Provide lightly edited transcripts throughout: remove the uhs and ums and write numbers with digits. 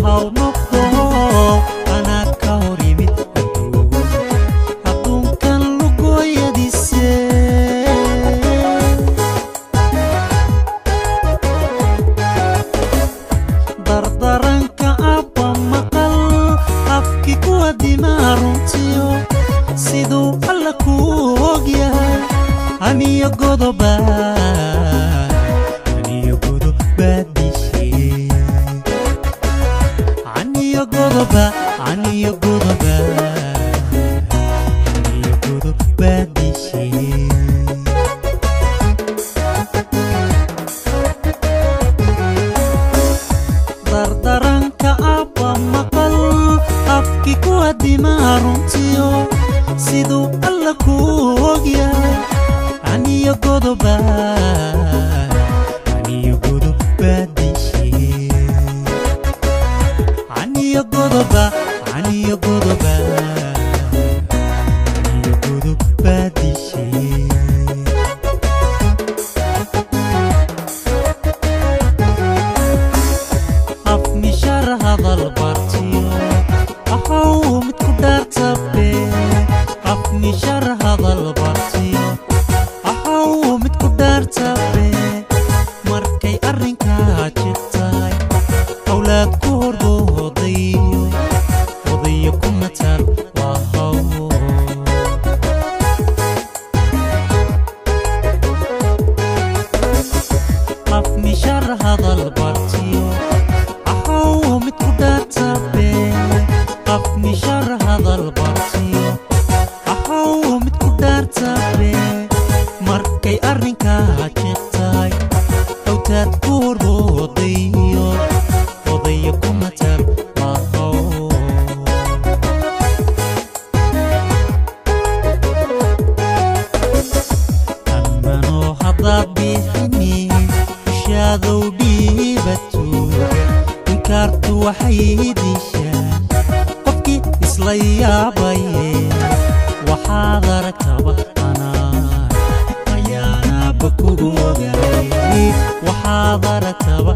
haw noqdo anaa ka hor yimid adduunkan lugoyadiise dardaranka abba maqal afki kuwa dimaa runtiyo siduu alla ku ogyahay aniyo godoba aniyo godoba dishe dardaranka abba maqal afki kuwa dimaa runtiyo siduu alla ku ogyahay aniyo godoba dishe aniyo godoba dishe afmishar hadal bartiyo ahow mid ku dhaartabe afmishar hadal bartiyo ahow mid ku dhaartabe markay arrinkaa jirtahay awlaad ku hordoodayo odayo ku matal waahow afmishar hadal bartiyo ahow mid ku dhaartabe afmishar hadal bartiyo ahow mid ku dhaartabe markay arrinkaa jirtahay awtaad ku hordoodayo odayo ku matal waahow ammanoo haddaad bixini ushadow dhiibatuuga inkaartu waxay dishaa qofkii isla yaabaye waxaad aragtaba ayaanaaba kugu ogahay waxaad aragtaba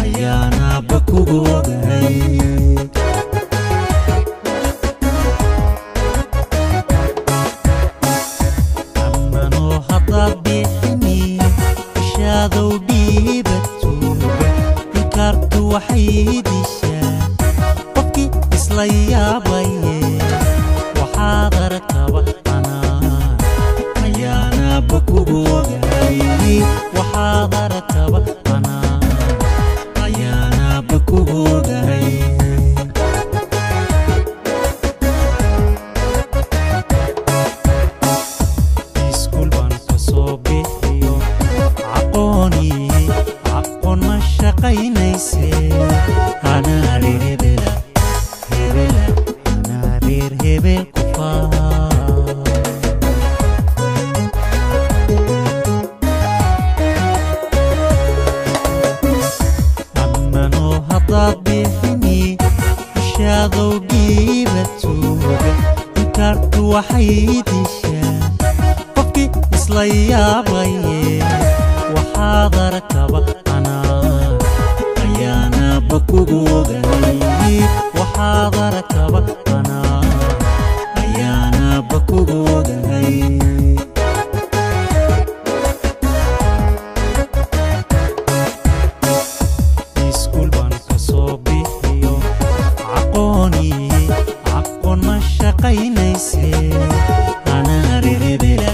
ayaanaaba kugu ogahay ammanoo haddaad bixini ushadow dhiibatuuga inkaartu waxay dishaa qofkii isla yaabaye waxaad aragtaba ayaanaaba kugu ogahay waxaad aragtaba ayaanaaba kugu ogahay iskuul baan ka soo bixiyo aqoon ma shaqaynayse anaa reer hebel ku faa ammanoo haddaad bixini ushadow dhiibatuuga inkaartu waxay dishaa qofkii isla yaabaye waxaad aragtaba ayaanaaba kugu ogahay waxaad aragtaba ayaanaaba kugu ogahay iskuul baan ka soo bixiyo aqoon ma shaqaynayse anaa reer hebel